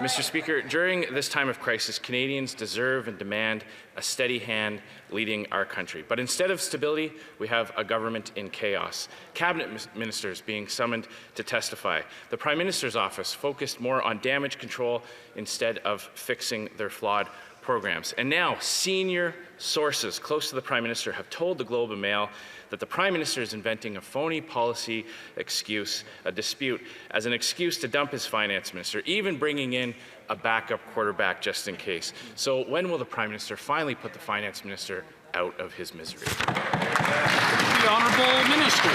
Mr. Speaker, during this time of crisis, Canadians deserve and demand a steady hand leading our country. But instead of stability, we have a government in chaos. Cabinet ministers being summoned to testify. The Prime Minister's office focused more on damage control instead of fixing their flawed programs. And now, senior sources close to the Prime Minister have told the Globe and Mail that the Prime Minister is inventing a phony policy excuse, a dispute, as an excuse to dump his finance minister, even bringing in a backup quarterback just in case. So when will the Prime Minister finally put the finance minister out of his misery? The Honourable Minister.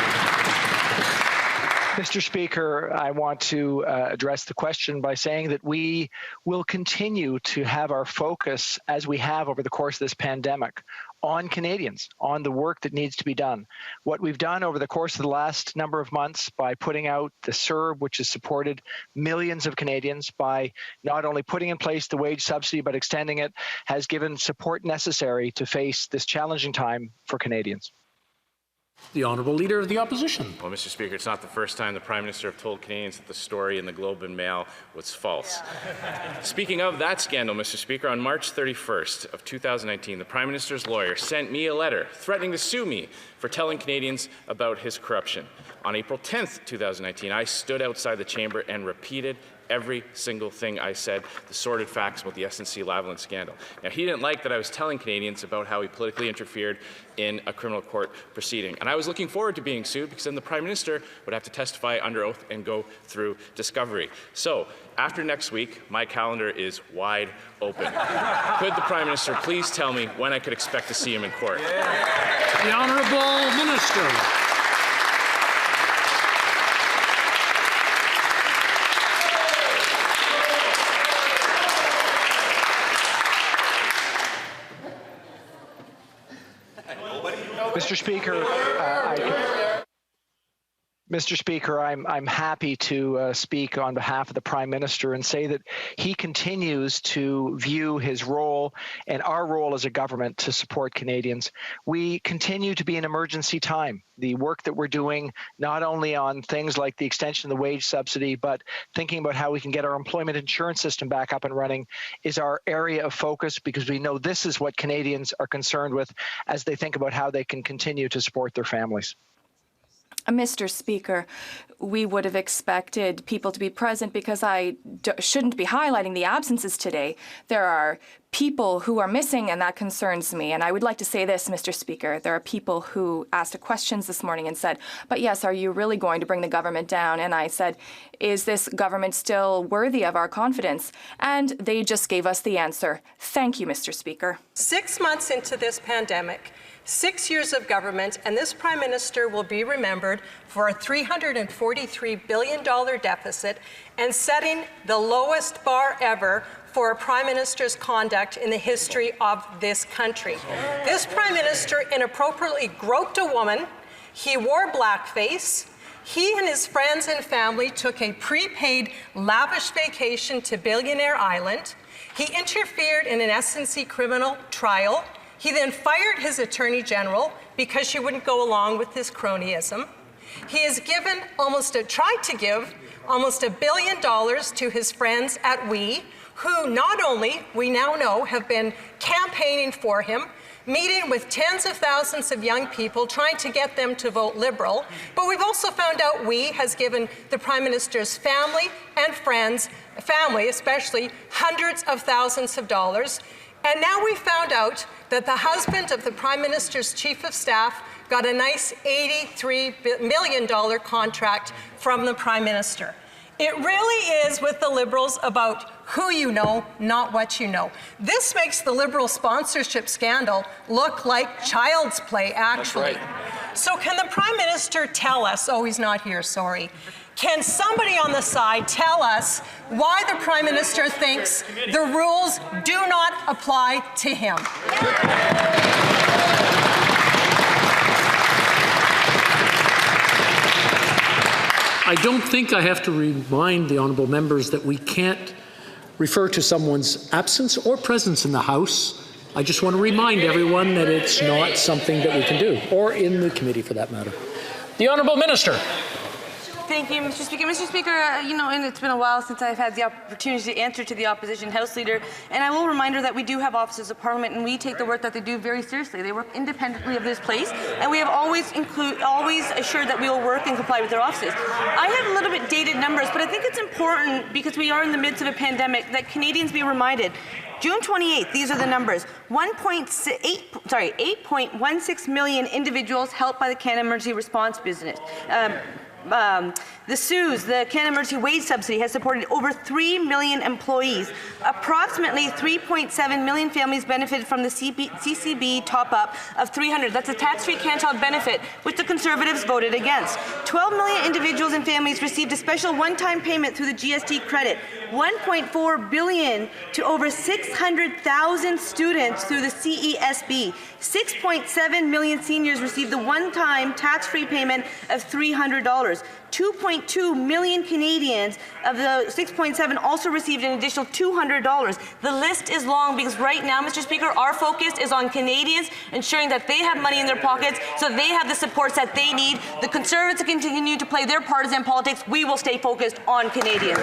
Mr. Speaker, I want to address the question by saying that we will continue to have our focus, as we have over the course of this pandemic, on Canadians, on the work that needs to be done. What we've done over the course of the last number of months by putting out the CERB, which has supported millions of Canadians, by not only putting in place the wage subsidy but extending it, has given support necessary to face this challenging time for Canadians. The Honourable Leader of the Opposition. Well, Mr. Speaker, it's not the first time the Prime Minister have told Canadians that the story in the Globe and Mail was false. Speaking of that scandal, Mr. Speaker, on March 31st of 2019, the Prime Minister's lawyer sent me a letter threatening to sue me for telling Canadians about his corruption. On April 10th, 2019, I stood outside the chamber and repeated every single thing I said, the sordid facts about the SNC-Lavalin scandal. Now, he didn't like that I was telling Canadians about how he politically interfered in a criminal court proceeding. And I was looking forward to being sued because then the Prime Minister would have to testify under oath and go through discovery. So, after next week, my calendar is wide open. Could the Prime Minister please tell me when I could expect to see him in court? The Honourable Minister. Mr. Speaker, I'm happy to speak on behalf of the Prime Minister and say that he continues to view his role and our role as a government to support Canadians. We continue to be in emergency time. The work that we're doing, not only on things like the extension of the wage subsidy, but thinking about how we can get our employment insurance system back up and running, is our area of focus, because we know this is what Canadians are concerned with as they think about how they can continue to support their families. Mr. Speaker, we would have expected people to be present because I shouldn't be highlighting the absences today. There are people who are missing, and that concerns me. And I would like to say this, Mr. Speaker. There are people who asked questions this morning and said, but yes, are you really going to bring the government down? And I said, is this government still worthy of our confidence? And they just gave us the answer. Thank you, Mr. Speaker. 6 months into this pandemic, 6 years of government, and this Prime Minister will be remembered for a $343 billion deficit and setting the lowest bar ever for a Prime Minister's conduct in the history of this country. This Prime Minister inappropriately groped a woman. He wore blackface. He and his friends and family took a prepaid, lavish vacation to Billionaire Island. He interfered in an SNC criminal trial. He then fired his Attorney General because she wouldn't go along with his cronyism. He has tried to give almost $1 billion to his friends at WE, who not only, we now know, have been campaigning for him, meeting with tens of thousands of young people, trying to get them to vote Liberal. But we've also found out WE has given the Prime Minister's family and friends, family especially, hundreds of thousands of dollars. And now we found out that the husband of the Prime Minister's Chief of Staff got a nice $83 million contract from the Prime Minister. It really is with the Liberals about who you know, not what you know. This makes the Liberal sponsorship scandal look like child's play, actually. That's right. So can the Prime Minister tell us, oh, he's not here, sorry. Can somebody on the side tell us why the Prime Minister thinks the rules do not apply to him? I don't think I have to remind the honourable members that we can't refer to someone's absence or presence in the House. I just want to remind everyone that it's not something that we can do, or in the committee for that matter. The Honourable Minister. Thank you, Mr. Speaker. Mr. Speaker, and it's been a while since I've had the opportunity to answer to the opposition House Leader, and I will remind her that we do have officers of Parliament, and we take the work that they do very seriously. They work independently of this place, and we have always assured that we will work and comply with their offices. I have a little bit dated numbers, but I think it's important, because we are in the midst of a pandemic, that Canadians be reminded. June 28th, these are the numbers. 8.16 million individuals helped by the Canada Emergency Response Business. The CEWS, the Canada Emergency Wage Subsidy, has supported over 3 million employees. Approximately 3.7 million families benefited from the CCB top-up of $300. That's a tax-free Canada benefit, which the Conservatives voted against. 12 million individuals and families received a special one-time payment through the GST credit. 1.4 billion to over 600,000 students through the CESB. 6.7 million seniors received the one-time tax-free payment of $300. 2.2 million Canadians of the 6.7 also received an additional $200. The list is long because right now, Mr. Speaker, our focus is on Canadians ensuring that they have money in their pockets so they have the supports that they need. The Conservatives continue to play their partisan politics. We will stay focused on Canadians.